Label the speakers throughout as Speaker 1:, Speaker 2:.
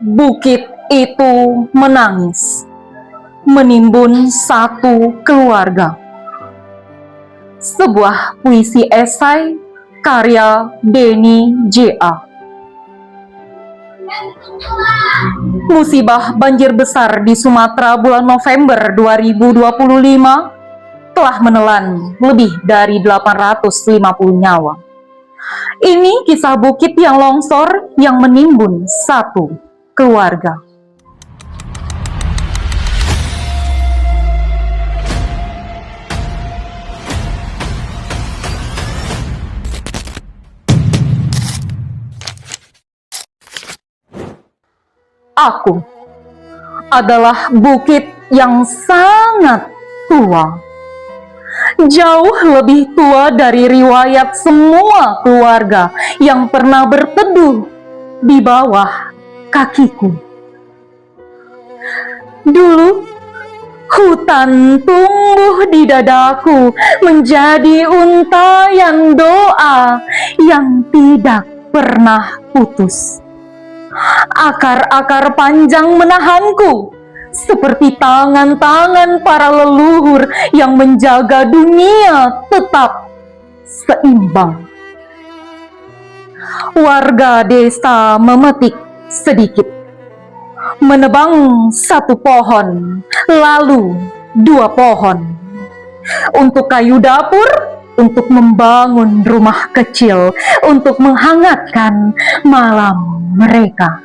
Speaker 1: Bukit itu menangis, menimbun satu keluarga. Sebuah puisi esai karya Denny J.A. Musibah banjir besar di Sumatera bulan November 2025 telah menelan lebih dari 850 nyawa. Ini kisah bukit yang longsor yang menimbun satu keluarga. Aku adalah bukit yang sangat tua, jauh lebih tua dari riwayat semua keluarga yang pernah berteduh di bawah kakiku. Dulu, hutan tumbuh di dadaku menjadi untayan doa yang tidak pernah putus. Akar-akar panjang menahanku, seperti tangan-tangan para leluhur yang menjaga dunia tetap seimbang. Warga desa memetik sedikit, menebang satu pohon, lalu dua pohon, untuk kayu dapur, untuk membangun rumah kecil, untuk menghangatkan malam mereka.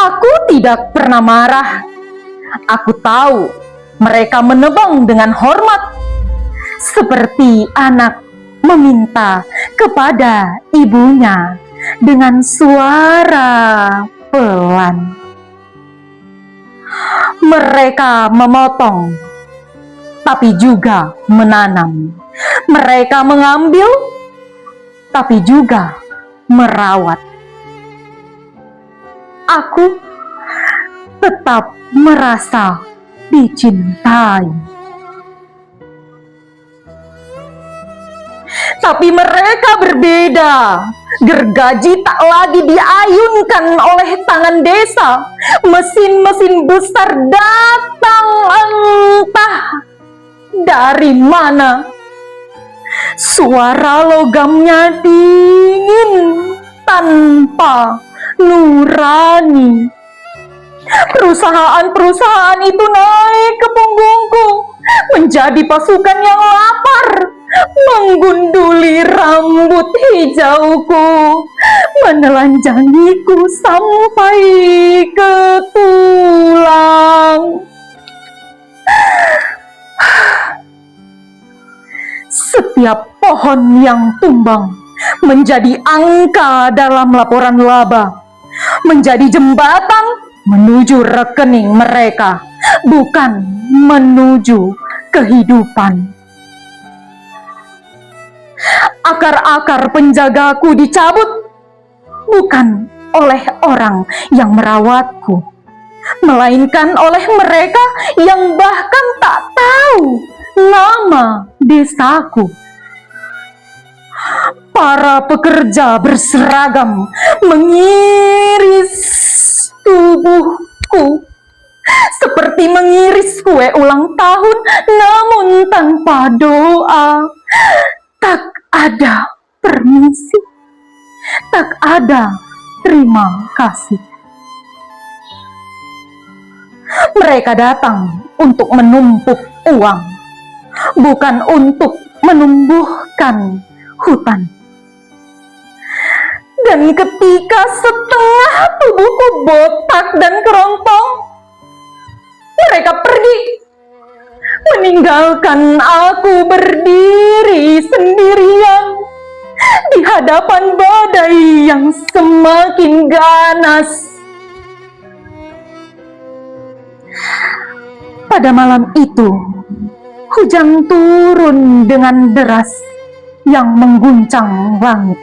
Speaker 1: Aku tidak pernah marah. Aku tahu mereka menebang dengan hormat, seperti anak meminta kepada ibunya dengan suara pelan. Mereka memotong, tapi juga menanam. Mereka mengambil, tapi juga merawat. Aku tetap merasa dicintai. Tapi mereka berbeda. Gergaji tak lagi diayunkan oleh tangan desa. Mesin-mesin besar datang entah dari mana. Suara logamnya dingin tanpa nurani. Perusahaan-perusahaan itu naik ke punggungku menjadi pasukan yang lapar, menggunduli rambut hijauku, menelanjangiku sampai ke tulang. Setiap pohon yang tumbang menjadi angka dalam laporan laba, menjadi jembatan menuju rekening mereka, bukan menuju kehidupan. Akar-akar penjagaku dicabut, bukan oleh orang yang merawatku, melainkan oleh mereka yang bahkan tak tahu nama desaku. Para pekerja berseragam mengiris tubuhku seperti mengiris kue ulang tahun, namun tanpa doa. Tak ada permisi, tak ada terima kasih. Mereka datang untuk menumpuk uang, bukan untuk menumbuhkan hutan. Dan ketika setengah tubuhku botak dan kerontong, mereka pergi, meninggalkan aku berdiri sendirian di hadapan badai yang semakin ganas. Pada malam itu, hujan turun dengan deras yang mengguncang langit.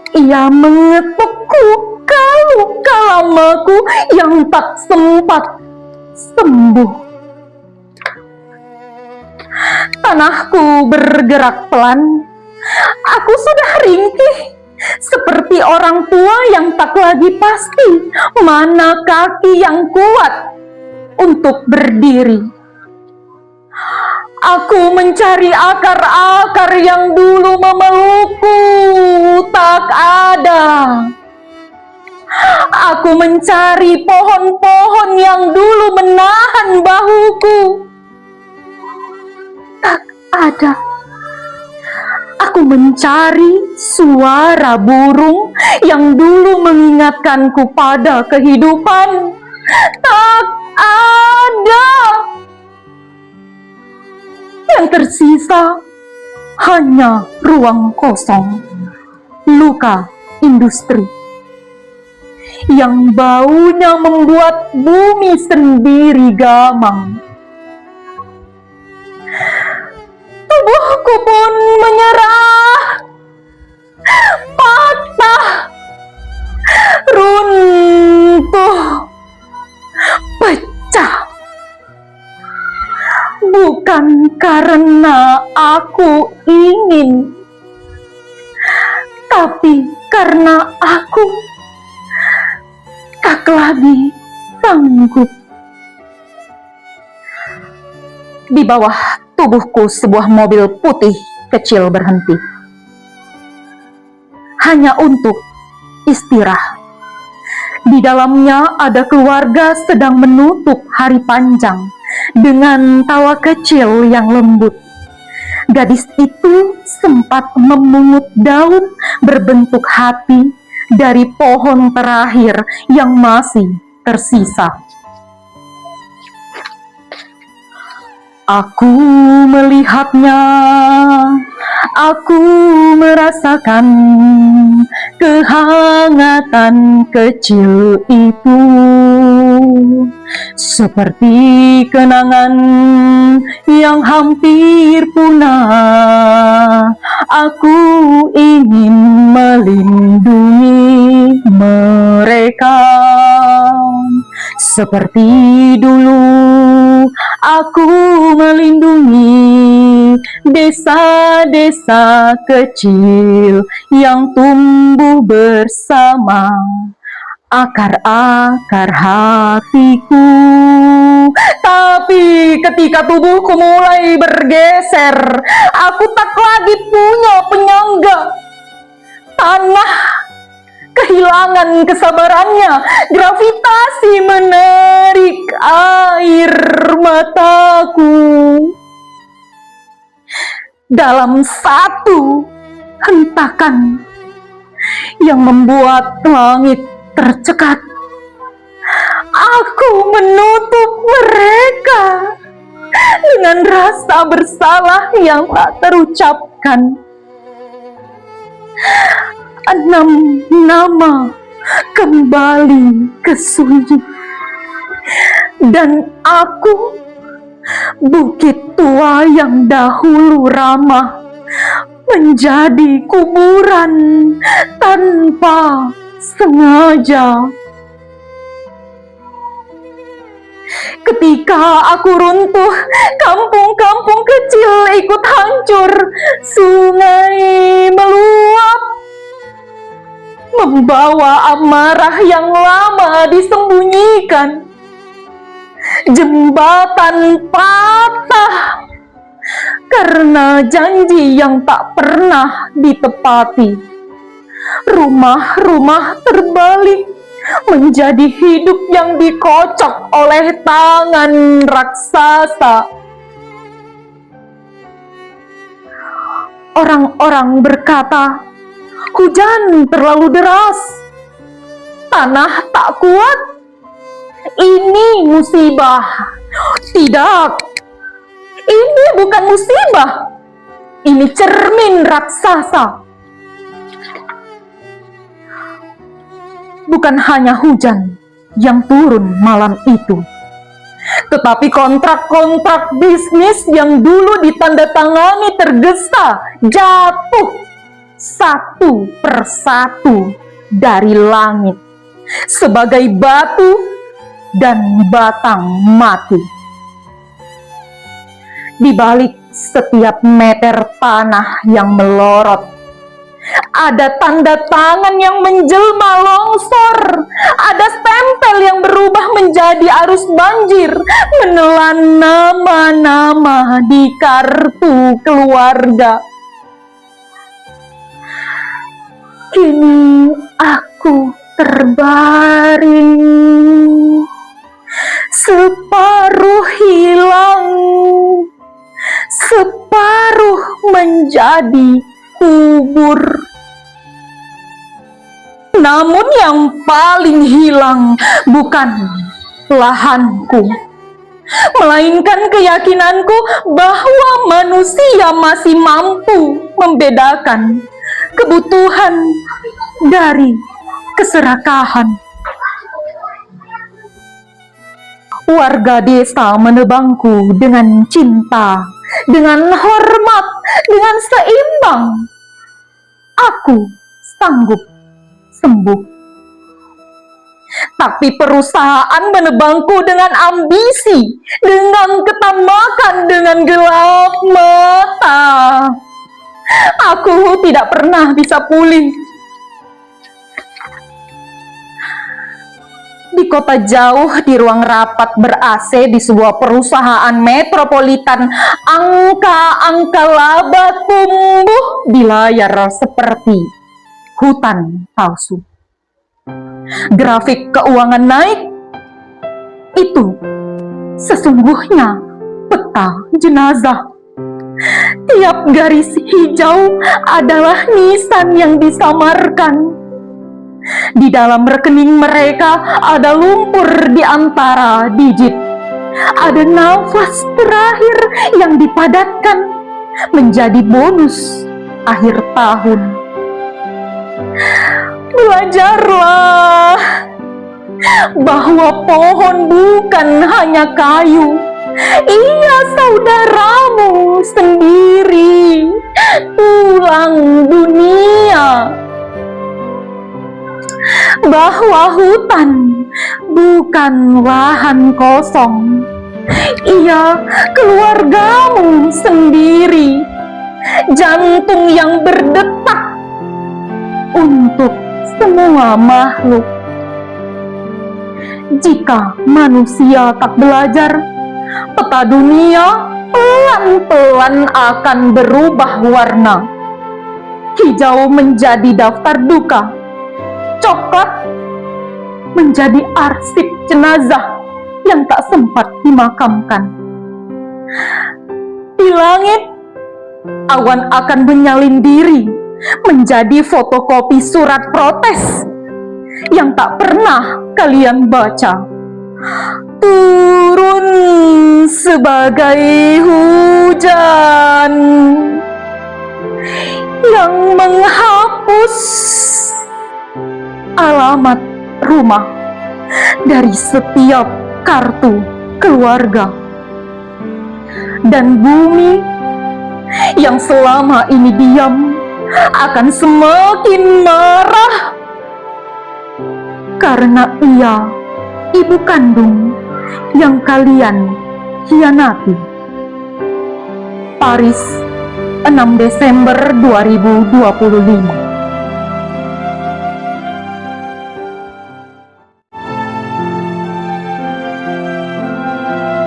Speaker 1: Ia mengetukku luka lamaku yang tak sempat sembuh. Tanahku bergerak pelan. Aku sudah ringkih, seperti orang tua yang tak lagi pasti mana kaki yang kuat untuk berdiri. Aku mencari akar-akar yang dulu memelukku, tak ada. Aku mencari pohon-pohon yang dulu menahan bahuku, tak ada. Aku mencari suara burung yang dulu mengingatkanku pada kehidupan, tak ada. Yang tersisa hanya ruang kosong, luka industri yang baunya membuat bumi sendiri gamang. Tubuhku pun menyerah, patah, runtuh, pecah. Bukan karena aku ingin, tapi karena aku tak lagi sanggup. Di bawah tubuhku sebuah mobil putih kecil berhenti, hanya untuk istirahat. Di dalamnya ada keluarga sedang menutup hari panjang dengan tawa kecil yang lembut. Gadis itu sempat memungut daun berbentuk hati dari pohon terakhir yang masih tersisa. Aku melihatnya, aku merasakan kehangatan kecil itu, seperti kenangan yang hampir punah. Aku ingin melindungi mereka seperti dulu aku melindungi desa-desa kecil yang tumbuh bersama akar-akar hatiku. Tapi ketika tubuhku mulai bergeser, aku tak lagi punya penyangga. Tanah kehilangan kesabarannya, gravitasi menarik air mataku. Dalam satu hentakan yang membuat langit tercekat, aku menutup mereka dengan rasa bersalah yang tak terucapkan. 6 nama kembali ke sunyi, dan aku, bukit tua yang dahulu ramah, menjadi kuburan tanpa sengaja. Ketika aku runtuh, kampung-kampung kecil ikut hancur. Sungai meluap, membawa amarah yang lama disembunyikan. Jembatan patah karena janji yang tak pernah ditepati. Rumah-rumah terbalik menjadi hidup yang dikocok oleh tangan raksasa. Orang-orang berkata, hujan terlalu deras, tanah tak kuat, ini musibah. Tidak, ini bukan musibah, ini cermin raksasa. Bukan hanya hujan yang turun malam itu, tetapi kontrak-kontrak bisnis yang dulu ditandatangani tergesa jatuh satu persatu dari langit sebagai batu dan batang mati. Di balik setiap meter tanah yang melorot, Ada tanda tangan yang menjelma longsor, ada stempel yang berubah menjadi arus banjir, menelan nama-nama di kartu keluarga. Kini aku terbaring, separuh hilang, separuh menjadi kubur. Namun yang paling hilang bukan lahanku, melainkan keyakinanku bahwa manusia masih mampu membedakan kebutuhan dari keserakahan. Warga desa menebangku dengan cinta, dengan hormat, dengan seimbang. Aku sanggup sembuh. Tapi perusahaan menebangku dengan ambisi, dengan ketamakan, dengan gelap mata. Aku tidak pernah bisa pulih. Di kota jauh, di ruang rapat ber-AC di sebuah perusahaan metropolitan, angka-angka laba tumbuh di layar seperti hutan palsu. Grafik keuangan naik, itu sesungguhnya peta jenazah. Tiap garis hijau adalah nisan yang disamarkan. Di dalam rekening mereka ada lumpur di antara digit. Ada nafas terakhir yang dipadatkan menjadi bonus akhir tahun. Belajarlah bahwa pohon bukan hanya kayu. Ia saudaramu sendiri, tulang dunia. Bahwa hutan bukan lahan kosong. Ia keluargamu sendiri, jantung yang berdetak untuk semua makhluk. Jika manusia tak belajar, peta dunia pelan-pelan akan berubah warna. Hijau menjadi daftar duka, coklat menjadi arsip jenazah yang tak sempat dimakamkan. Di langit, awan akan menyalin diri menjadi fotokopi surat protes yang tak pernah kalian baca. Turun sebagai hujan yang menghapus alamat rumah dari setiap kartu keluarga. Dan bumi yang selama ini diam akan semakin marah karena ia ibu kandung yang kalian hianati. Paris, 6 Desember 2025.